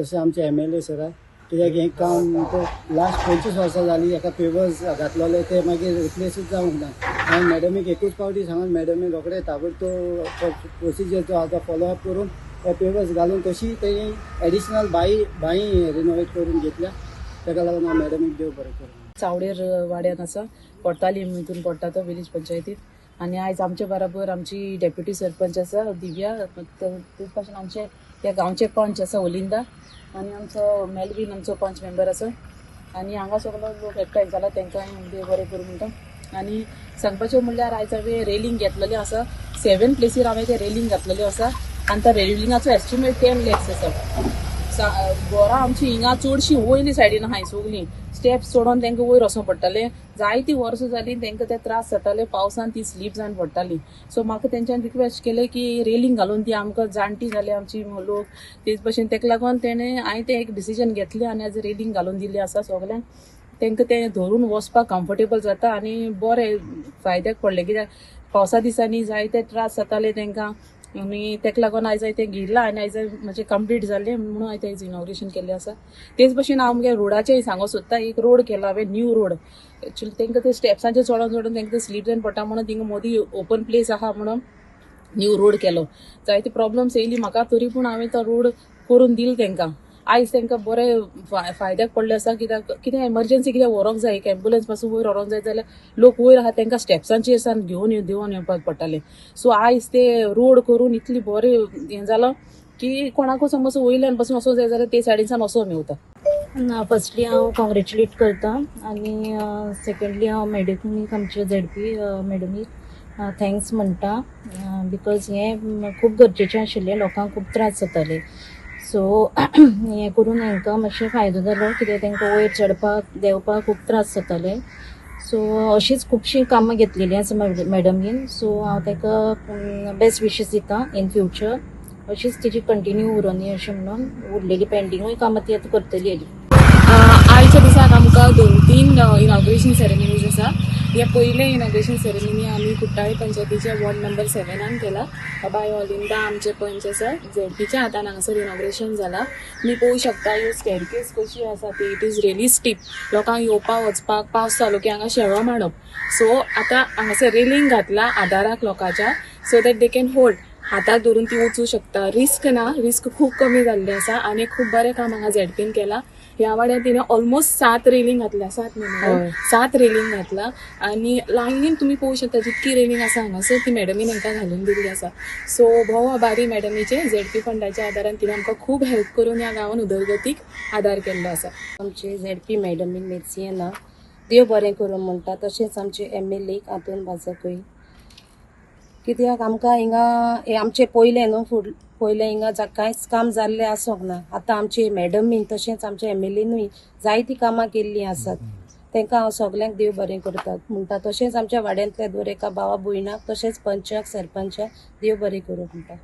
तशें आमचे MLA sir कित्याक हें काम लास्ट 25 वर्सां जालीं एका पेवर्स घातलेले ते मागीर रिप्लेसूच जावंक ना। हांवें मॅडमीक एकूच फावटी सांगून मॅडमी रोखडे ताबडतोब प्रोसिजर जो आसा तो फॉलोअप करून ते पेवर्स घालून तशी तेणी एडिशनल बाई रिनोवेट करून घेतल्या। ताका लागून हांव मॅडमीक देव बरें करूं। चावडेर वाड्यान आसा पडताली हितून पडटा तो विलेज पंचायतीत आनी आयज आमचे बराबर आमची डेप्युटी सरपंच आसा दिव्या तेच भाशेन आमचे त्या गांवचे पंच आसा ओलिंदा आनी आमचो मेलवीन आमचो पंच मेंबर आसा आनी हांगा सगळो लोक एकठांय जाला तांकां देव बरें करूं म्हणटा। आनी सांगपाचें म्हणल्यार आयज हांवें रेलिंग घेतलेलें आसा 7 प्लेसीर हांवें ते रेलिंग घातलेल्यो आसा आनी त्या रेलिंगाचो एस्टिमेट 10 lakhs आसा। घरां आमची हिंगा चडशीं वयली सायडीन आहाय सगलीं स्टेप्स चडोवन तांकां वयर वचोंक पडटालें। जायतीं वर्सां जालीं तांकां ते त्रास जाताले पावसान ती स्लीप जावन पडटाली। सो म्हाका तेंच्यांनी रिक्वेस्ट केलें की रेलिंग घालून ती आमकां जाणटी जाली आमची लोक तेच भशेन ताका लागून तेणें हांवें तें एक डिसिजन घेतलें आनी आयज रेलिंग घालून दिल्ली आसा सगल्यांक। तांकां तें धरून वचपाक कम्फर्टेबल जाता आनी बरें फायद्याक पडलें कित्याक पावसा दिसांनी जायते त्रास जाताले तांकां आनी ताका लागून आयज हांवें तें घेतलां आनी आयज म्हणजे कंप्लीट जाल्लें म्हणून हांवें तें इनॉग्रेशन केल्लें आसा। तेच भशेन हांव आमगे रोडाचें सांगूंक सोदता एक रोड केला हांवें न्यू रोड एक्चुअली तांकां ते स्टेप्सांचेर चडोन तांकां ते स्लीप जावन पडटा म्हणून थिंगा मदीं ओपन प्लेस आहा म्हणून न्यू रोड केलो। जायते प्रॉब्लम्स येयली म्हाका तरी पूण हांवें तो रोड करून दिलो तांकां। आयज तांकां बरें फायद्याक पडलें आसा कित्याक कितें एमर्जन्सी कितें व्हरोंक जाय एक एम्बुलन्स पासून वयर व्हरोंक जाय जाल्यार लोक वयर आहा तांकां स्टेप्सांचेर सावन देंवन येवपाक पडटालें। सो आयज ते रोड करून इतली बरें हें जालो की कोणाकूय समज वयल्यान पासून वचूंक जाय जाल्यार ते सायडीनसान वचोंक मेवता। फर्स्टली हांव कॉंग्रेच्युलेट करता आनी सेकंडली हांव मॅडमीक आमचे ZP मॅडमीक थँक्स म्हणटा बिकॉज हें खूब गरजेचें आशिल्लें लोकांक खूब त्रास जाताले। सो हें करून हांकां मातशें फायदो जालो कित्याक तांकां वयर चडपाक देंवपाक खूब त्रास जाताले। सो अशीच खुबशीं कामां घेतलेलीं आसा मॅडमीन। सो हांव ताका बेस्ट विशीस दिता इन फ्युचर अशीच तिची कंटिन्यू उरोनी अशें म्हणून उरलेली पेंडिंगूय कामां ती आतां करतली हेली। आयच्या दिसाक आमकां 2-3 इनॉग्रेशन सेरेमनीज आसा। हे पयले इनॉग्रेशन सेरेमनी आमी कुट्टाळे पंचायतीच्या वॉर्ड नंबर 7 केला। बाय ऑलिंदा आमचे पंच आसा ZPच्या हातान हांगासर इनॉग्रेशन जाला। मी पळोवंक शकता ह्यो स्टेरकेस कशी आसा ती इट इज रियली स्टीप लोकांक येवपाक वचपाक पावस जालो की हांगा शेळो मांडप। सो आतां हांगासर रेलिंग घातला आदाराक लोकांच्या so that they can hold हाताक धरून ती वचूं शकता। रिस्क ना रिस्क खूब कमी जाल्लें आसा आनी खूब बरें काम हांगा ZPन केला। ह्या वाड्यार तिणें ऑलमोस्ट 7 रेलिंग घातल्या 7 रेलिंग घातला आनी लायनीन तुमी पळोवंक शकता जितकी रेलिंग आसा हांगासर ती मॅडमीन हांकां घालून दिल्ली आसा। सो भोव आभारी मॅडमीचे ZP फंडाच्या आदारान तिणें आमकां खूब हेल्प करून ह्या गांवांत उदरगतीक आदार केल्लो आसा। आमचे ZP मॅडमीन मेर्सियेना देव बरें करूं म्हणटा तशेंच आमचे MLA हातून भाजपय कित्याक आमकां हिंगा हें आमचें पयलें न्हू पयलें हिंगा कांयच काम जाल्लें आसूंक ना। आतां आमचे मॅडमीन तशेंच आमचे MLAनूय जायतीं कामां केल्लीं आसात तांकां हांव सगल्यांक देव बरें करता म्हणटा। तशेंच आमच्या वाड्यांतल्या दर एका भावा भयणाक तशेंच पंचाक सरपंचाक देव बरें करूं म्हणटा।